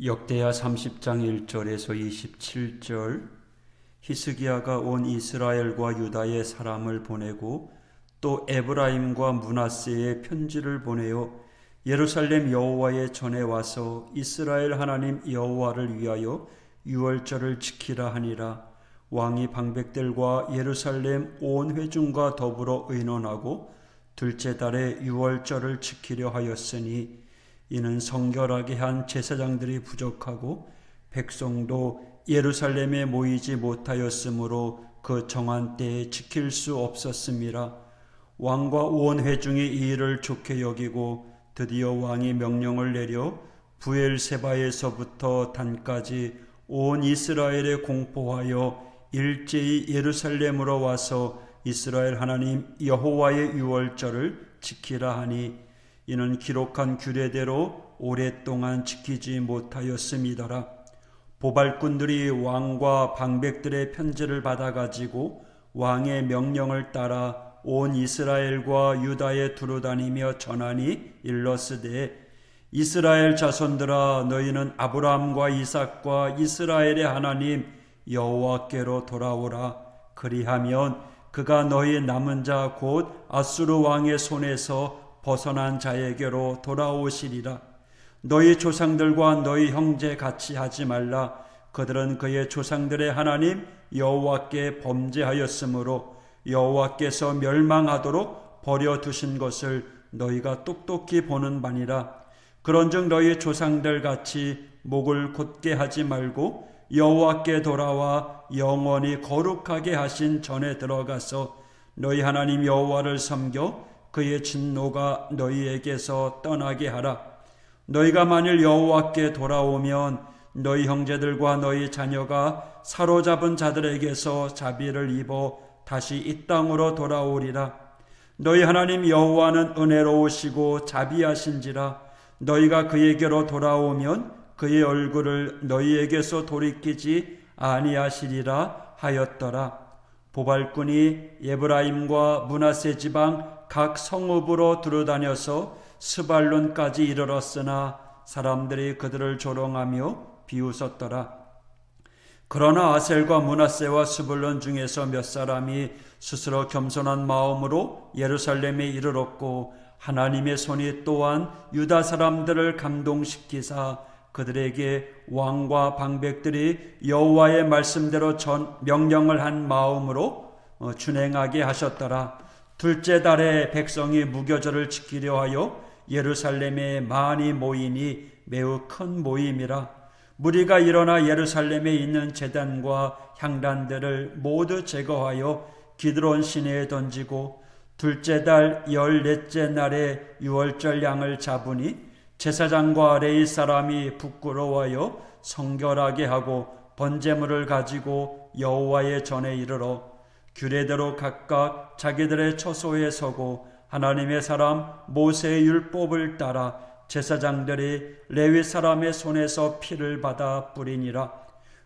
역대하 30장 1절에서 27절. 히스기야가 온 이스라엘과 유다의 사람을 보내고 또 에브라임과 므낫세에 편지를 보내어 예루살렘 여호와의 전에 와서 이스라엘 하나님 여호와를 위하여 유월절을 지키라 하니라. 왕이 방백들과 예루살렘 온 회중과 더불어 의논하고 둘째 달에 유월절을 지키려 하였으니 이는 성결하게 한 제사장들이 부족하고 백성도 예루살렘에 모이지 못하였으므로 그 정한 때에 지킬 수 없었음이라. 왕과 온 회중이 이 일을 좋게 여기고 드디어 왕이 명령을 내려 부엘세바에서부터 단까지 온 이스라엘에 공포하여 일제히 예루살렘으로 와서 이스라엘 하나님 여호와의 유월절을 지키라 하니 이는 기록한 규례대로 오랫동안 지키지 못하였음이더라. 보발꾼들이 왕과 방백들의 편지를 받아가지고 왕의 명령을 따라 온 이스라엘과 유다에 두루다니며 전하니 일러스되 이스라엘 자손들아 너희는 아브라함과 이삭과 이스라엘의 하나님 여호와께로 돌아오라. 그리하면 그가 너희 남은 자 곧 아수르 왕의 손에서 벗어난 자에게로 돌아오시리라. 너희 조상들과 너희 형제 같이 하지 말라. 그들은 그의 조상들의 하나님 여호와께 범죄하였으므로 여호와께서 멸망하도록 버려두신 것을 너희가 똑똑히 보는 바니라. 그런즉 너희 조상들 같이 목을 곧게 하지 말고 여호와께 돌아와 영원히 거룩하게 하신 전에 들어가서 너희 하나님 여호와를 섬겨 그의 진노가 너희에게서 떠나게 하라. 너희가 만일 여호와께 돌아오면 너희 형제들과 너희 자녀가 사로잡은 자들에게서 자비를 입어 다시 이 땅으로 돌아오리라. 너희 하나님 여호와는 은혜로우시고 자비하신지라. 너희가 그에게로 돌아오면 그의 얼굴을 너희에게서 돌이키지 아니하시리라 하였더라. 보발꾼이 에브라임과 므낫세 지방 각 성읍으로 두루다녀서 스발론까지 이르렀으나 사람들이 그들을 조롱하며 비웃었더라. 그러나 아셀과 므낫세와 스불론 중에서 몇 사람이 스스로 겸손한 마음으로 예루살렘에 이르렀고 하나님의 손이 또한 유다 사람들을 감동시키사 그들에게 왕과 방백들이 여호와의 말씀대로 명령을 한 마음으로 준행하게 하셨더라. 둘째 달에 백성이 무교절을 지키려 하여 예루살렘에 많이 모이니 매우 큰 모임이라. 무리가 일어나 예루살렘에 있는 제단과 향단들을 모두 제거하여 기드론 시내에 던지고 둘째 달 14째 날에 유월절 양을 잡으니 제사장과 레위 사람이 부끄러워하여 성결하게 하고 번제물을 가지고 여호와의 전에 이르러 규례대로 각각 자기들의 처소에 서고 하나님의 사람 모세의 율법을 따라 제사장들이 레위 사람의 손에서 피를 받아 뿌리니라.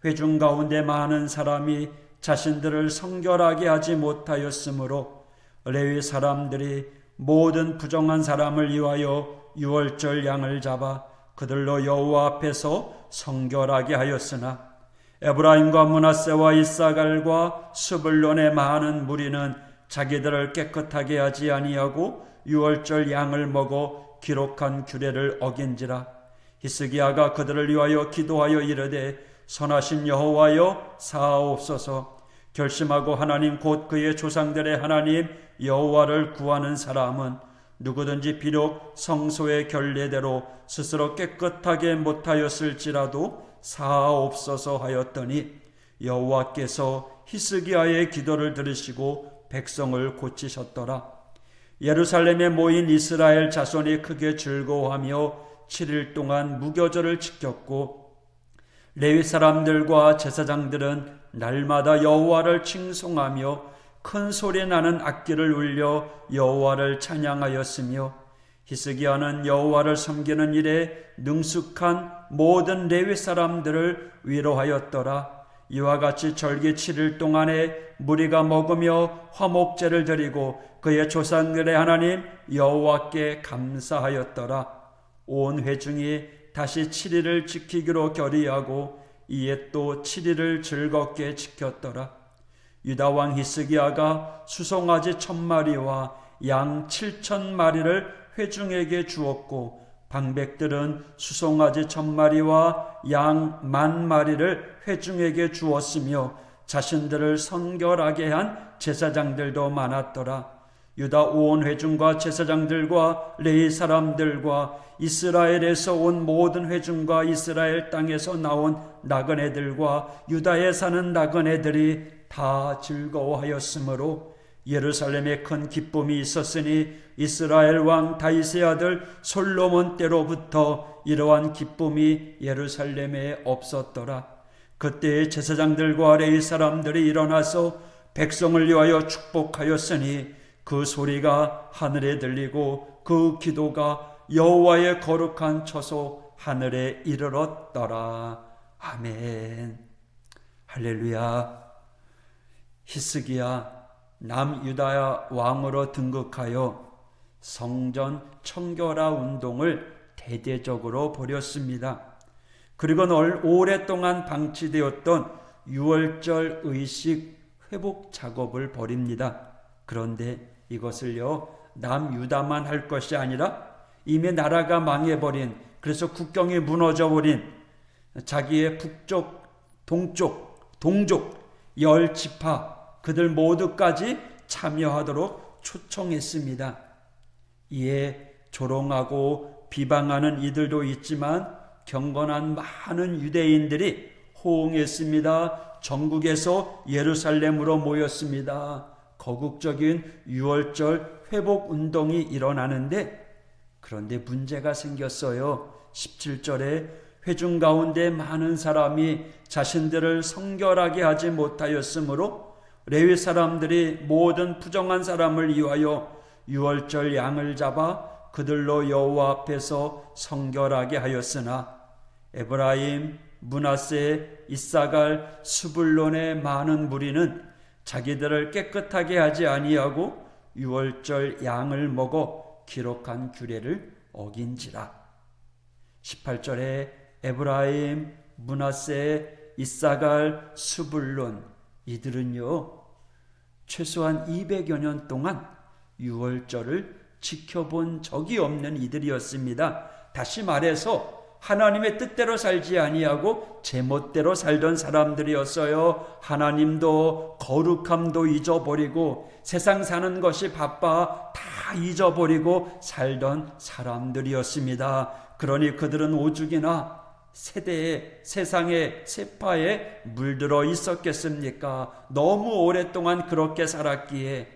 회중 가운데 많은 사람이 자신들을 성결하게 하지 못하였으므로 레위 사람들이 모든 부정한 사람을 위하여 유월절 양을 잡아 그들로 여호와 앞에서 성결하게 하였으나 에브라임과 므낫세와 이사갈과 스불론의 많은 무리는 자기들을 깨끗하게 하지 아니하고 유월절 양을 먹어 기록한 규례를 어긴지라. 히스기야가 그들을 위하여 기도하여 이르되 선하신 여호와여 사하옵소서. 결심하고 하나님 곧 그의 조상들의 하나님 여호와를 구하는 사람은 누구든지 비록 성소의 결례대로 스스로 깨끗하게 못하였을지라도 사하옵소서 하였더니 여호와께서 히스기야의 기도를 들으시고 백성을 고치셨더라. 예루살렘에 모인 이스라엘 자손이 크게 즐거워하며 7일 동안 무교절을 지켰고 레위 사람들과 제사장들은 날마다 여호와를 칭송하며 큰 소리 나는 악기를 울려 여호와를 찬양하였으며 히스기야는 여호와를 섬기는 일에 능숙한 모든 레위 사람들을 위로하였더라. 이와 같이 절기 7일 동안에 무리가 먹으며 화목제를 드리고 그의 조상들의 하나님 여호와께 감사하였더라. 온 회중이 다시 7일을 지키기로 결의하고 이에 또 7일을 즐겁게 지켰더라. 유다 왕 히스기야가 수송아지 1000마리와 양 7000마리를 회중에게 주었고 방백들은 수송아지 1000마리와 양 10,000마리를 회중에게 주었으며 자신들을 성결하게 한 제사장들도 많았더라. 유다 온 회중과 제사장들과 레위 사람들과 이스라엘에서 온 모든 회중과 이스라엘 땅에서 나온 나그네들과 유다에 사는 나그네들이 다 즐거워하였으므로 예루살렘에 큰 기쁨이 있었으니 이스라엘 왕 다윗의 아들 솔로몬 때로부터 이러한 기쁨이 예루살렘에 없었더라. 그때 제사장들과 레위 사람들이 일어나서 백성을 위하여 축복하였으니 그 소리가 하늘에 들리고 그 기도가 여호와의 거룩한 처소 하늘에 이르렀더라. 아멘. 할렐루야. 히스기야 남유다 왕으로 등극하여 성전 청결화 운동을 대대적으로 벌였습니다. 그리고 오랫동안 방치되었던 유월절 의식 회복 작업을 벌입니다. 그런데 이것을요 남유다만 할 것이 아니라 이미 나라가 망해버린, 그래서 국경이 무너져버린 자기의 북쪽, 동쪽, 동족 10지파 그들 모두까지 참여하도록 초청했습니다. 이에 조롱하고 비방하는 이들도 있지만 경건한 많은 유대인들이 호응했습니다. 전국에서 예루살렘으로 모였습니다. 거국적인 유월절 회복 운동이 일어나는데 그런데 문제가 생겼어요. 17절에 회중 가운데 많은 사람이 자신들을 성결하게 하지 못하였으므로 레위 사람들이 모든 부정한 사람을 위하여 유월절 양을 잡아 그들로 여호와 앞에서 성결하게 하였으나 에브라임, 므낫세, 이사갈, 스불론의 많은 무리는 자기들을 깨끗하게 하지 아니하고 유월절 양을 먹어 기록한 규례를 어긴지라. 18절에 에브라임, 므낫세, 이사갈, 스불론 이들은요 최소한 200여 년 동안 유월절을 지켜본 적이 없는 이들이었습니다. 다시 말해서 하나님의 뜻대로 살지 아니하고 제멋대로 살던 사람들이었어요. 하나님도 거룩함도 잊어버리고 세상 사는 것이 바빠 다 잊어버리고 살던 사람들이었습니다. 그러니 그들은 오죽이나 세대에 세상의 세파에 물들어 있었겠습니까? 너무 오랫동안 그렇게 살았기에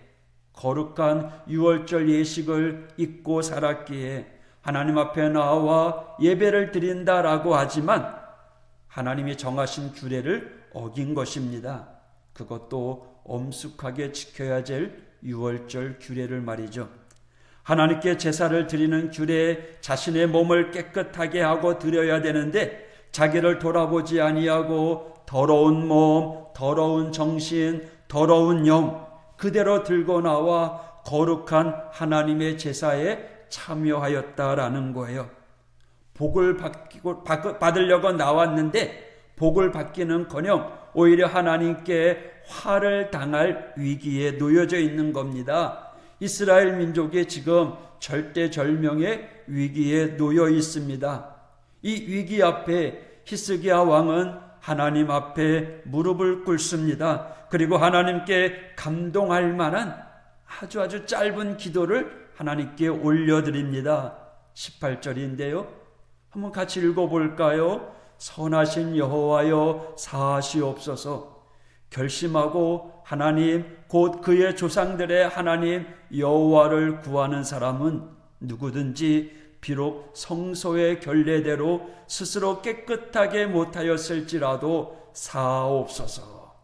거룩한 유월절 예식을 잊고 살았기에 하나님 앞에 나와 예배를 드린다라고 하지만 하나님이 정하신 규례를 어긴 것입니다. 그것도 엄숙하게 지켜야 될 유월절 규례를 말이죠. 하나님께 제사를 드리는 규례에 자신의 몸을 깨끗하게 하고 드려야 되는데 자기를 돌아보지 아니하고 더러운 몸, 더러운 정신, 더러운 영 그대로 들고 나와 거룩한 하나님의 제사에 참여하였다라는 거예요. 복을 받으려고 나왔는데 복을 받기는커녕 오히려 하나님께 화를 당할 위기에 놓여져 있는 겁니다. 이스라엘 민족이 지금 절대절명의 위기에 놓여 있습니다. 이 위기 앞에 히스기야 왕은 하나님 앞에 무릎을 꿇습니다. 그리고 하나님께 감동할 만한 아주 짧은 기도를 하나님께 올려드립니다. 18절인데요. 한번 같이 읽어볼까요? 선하신 여호와여 사하시옵소서. 결심하고 하나님 곧 그의 조상들의 하나님 여호와를 구하는 사람은 누구든지 비록 성소의 결례대로 스스로 깨끗하게 못하였을지라도 사하옵소서.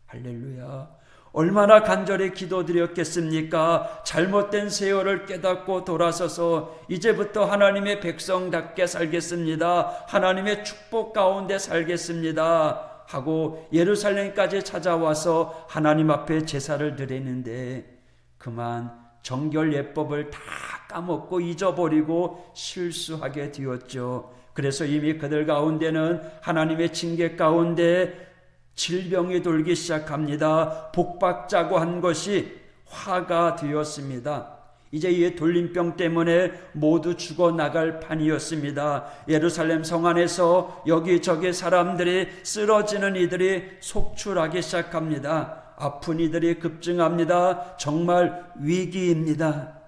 할렐루야. 얼마나 간절히 기도드렸겠습니까? 잘못된 세월을 깨닫고 돌아서서 이제부터 하나님의 백성답게 살겠습니다. 하나님의 축복 가운데 살겠습니다. 하고 예루살렘까지 찾아와서 하나님 앞에 제사를 드리는데 그만 정결 예법을 다 까먹고 잊어버리고 실수하게 되었죠. 그래서 이미 그들 가운데는 하나님의 징계 가운데 질병이 돌기 시작합니다. 복박자고 한 것이 화가 되었습니다. 이제 이 돌림병 때문에 모두 죽어나갈 판이었습니다. 예루살렘 성 안에서 여기저기 사람들이 쓰러지는 이들이 속출하기 시작합니다. 아픈 이들이 급증합니다. 정말 위기입니다.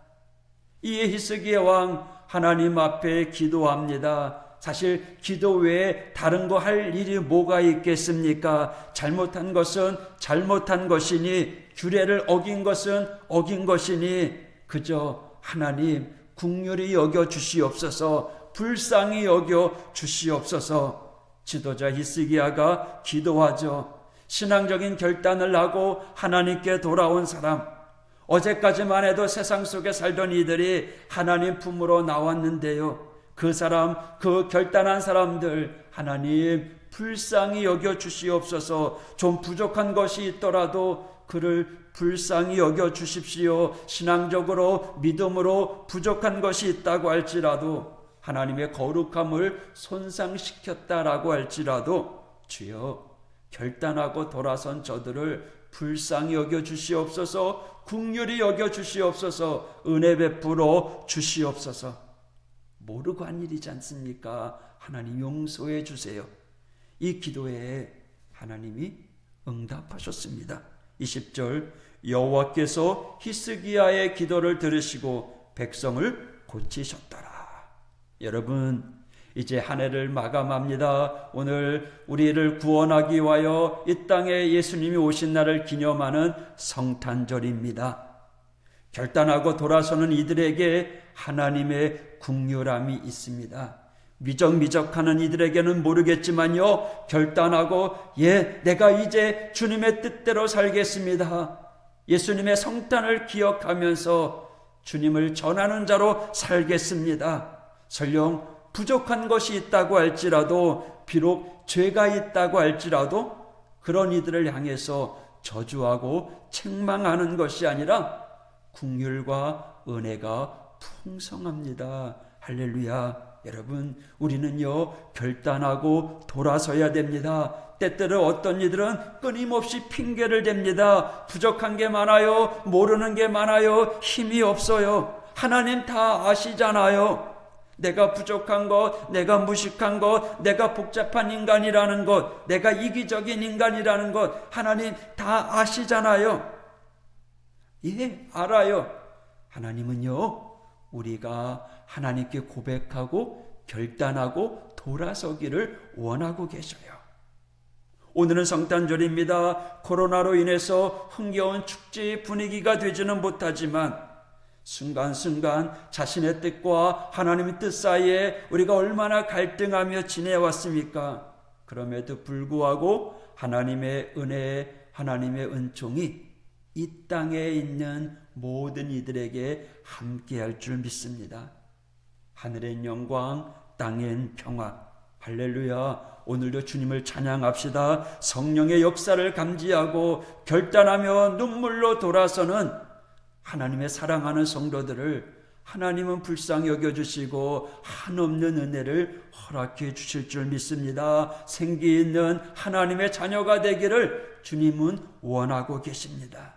이에 히스기야 왕 하나님 앞에 기도합니다. 사실 기도 외에 다른 거 할 일이 뭐가 있겠습니까? 잘못한 것은 잘못한 것이니, 규례를 어긴 것은 어긴 것이니, 그저 하나님 긍휼히 여겨 주시옵소서, 불쌍히 여겨 주시옵소서. 지도자 히스기야가 기도하죠. 신앙적인 결단을 하고 하나님께 돌아온 사람, 어제까지만 해도 세상 속에 살던 이들이 하나님 품으로 나왔는데요, 그 사람, 그 결단한 사람들, 하나님 불쌍히 여겨 주시옵소서. 좀 부족한 것이 있더라도 그를 불쌍히 여겨 주십시오. 신앙적으로 믿음으로 부족한 것이 있다고 할지라도, 하나님의 거룩함을 손상시켰다라고 할지라도, 주여 결단하고 돌아선 저들을 불쌍히 여겨 주시옵소서, 긍휼히 여겨 주시옵소서, 은혜 베풀어 주시옵소서. 모르고 한 일이지 않습니까? 하나님 용서해 주세요. 이 기도에 하나님이 응답하셨습니다. 20절, 여호와께서 히스기야의 기도를 들으시고 백성을 고치셨더라. 여러분, 이제 한 해를 마감합니다. 오늘 우리를 구원하기 위하여 이 땅에 예수님이 오신 날을 기념하는 성탄절입니다. 결단하고 돌아서는 이들에게 하나님의 긍휼함이 있습니다. 미적미적하는 이들에게는 모르겠지만요, 결단하고 내가 이제 주님의 뜻대로 살겠습니다. 예수님의 성탄을 기억하면서 주님을 전하는 자로 살겠습니다. 설령 부족한 것이 있다고 할지라도, 비록 죄가 있다고 할지라도 그런 이들을 향해서 저주하고 책망하는 것이 아니라 긍휼과 은혜가 풍성합니다. 할렐루야. 여러분, 우리는요 결단하고 돌아서야 됩니다. 때때로 어떤 이들은 끊임없이 핑계를 댑니다. 부족한 게 많아요, 모르는 게 많아요, 힘이 없어요. 하나님 다 아시잖아요. 내가 부족한 것, 내가 무식한 것, 내가 복잡한 인간이라는 것, 내가 이기적인 인간이라는 것, 하나님 다 아시잖아요. 알아요. 하나님은요, 우리가 하나님께 고백하고 결단하고 돌아서기를 원하고 계셔요. 오늘은 성탄절입니다. 코로나로 인해서 흥겨운 축제 분위기가 되지는 못하지만 순간순간 자신의 뜻과 하나님의 뜻 사이에 우리가 얼마나 갈등하며 지내왔습니까? 그럼에도 불구하고 하나님의 은혜, 하나님의 은총이 이 땅에 있는 모든 이들에게 함께할 줄 믿습니다. 하늘엔 영광, 땅엔 평화. 할렐루야. 오늘도 주님을 찬양합시다. 성령의 역사를 감지하고 결단하며 눈물로 돌아서는 하나님의 사랑하는 성도들을 하나님은 불쌍히 여겨주시고 한없는 은혜를 허락해 주실 줄 믿습니다. 생기 있는 하나님의 자녀가 되기를 주님은 원하고 계십니다.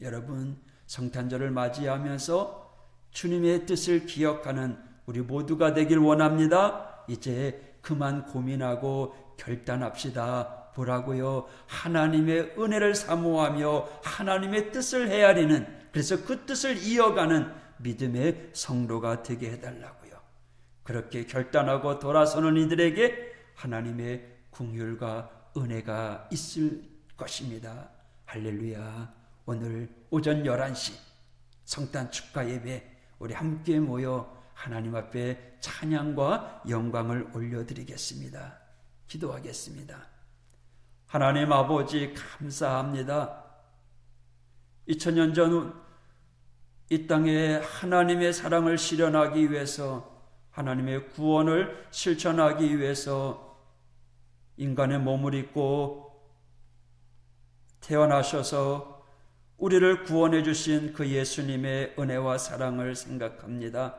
여러분, 성탄절을 맞이하면서 주님의 뜻을 기억하는 우리 모두가 되길 원합니다. 이제 그만 고민하고 결단합시다. 보라고요, 하나님의 은혜를 사모하며 하나님의 뜻을 헤아리는, 그래서 그 뜻을 이어가는 믿음의 성도가 되게 해달라고요. 그렇게 결단하고 돌아서는 이들에게 하나님의 긍휼과 은혜가 있을 것입니다. 할렐루야. 오늘 오전 11시 성탄 축가 예배 우리 함께 모여 하나님 앞에 찬양과 영광을 올려드리겠습니다. 기도하겠습니다. 하나님 아버지, 감사합니다. 2000년 전 이 땅에 하나님의 사랑을 실현하기 위해서, 하나님의 구원을 실천하기 위해서 인간의 몸을 입고 태어나셔서 우리를 구원해 주신 그 예수님의 은혜와 사랑을 생각합니다.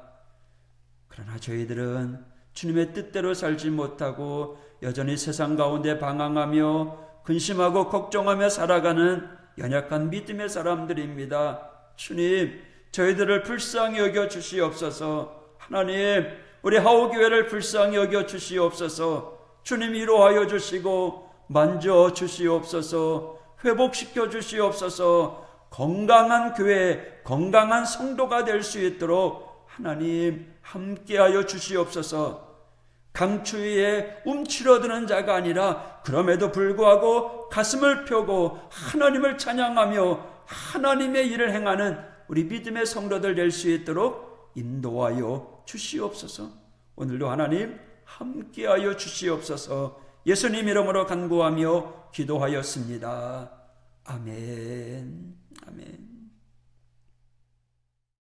그러나 저희들은 주님의 뜻대로 살지 못하고 여전히 세상 가운데 방황하며 근심하고 걱정하며 살아가는 연약한 믿음의 사람들입니다. 주님, 저희들을 불쌍히 여겨 주시옵소서. 하나님, 우리 하오교회를 불쌍히 여겨 주시옵소서. 주님 위로하여 주시고 만져 주시옵소서. 회복시켜 주시옵소서. 건강한 교회, 건강한 성도가 될 수 있도록 하나님 함께하여 주시옵소서. 강추위에 움츠러드는 자가 아니라 그럼에도 불구하고 가슴을 펴고 하나님을 찬양하며 하나님의 일을 행하는 우리 믿음의 성도들 될 수 있도록 인도하여 주시옵소서. 오늘도 하나님 함께하여 주시옵소서. 예수님 이름으로 간구하며 기도하였습니다. 아멘. 아멘.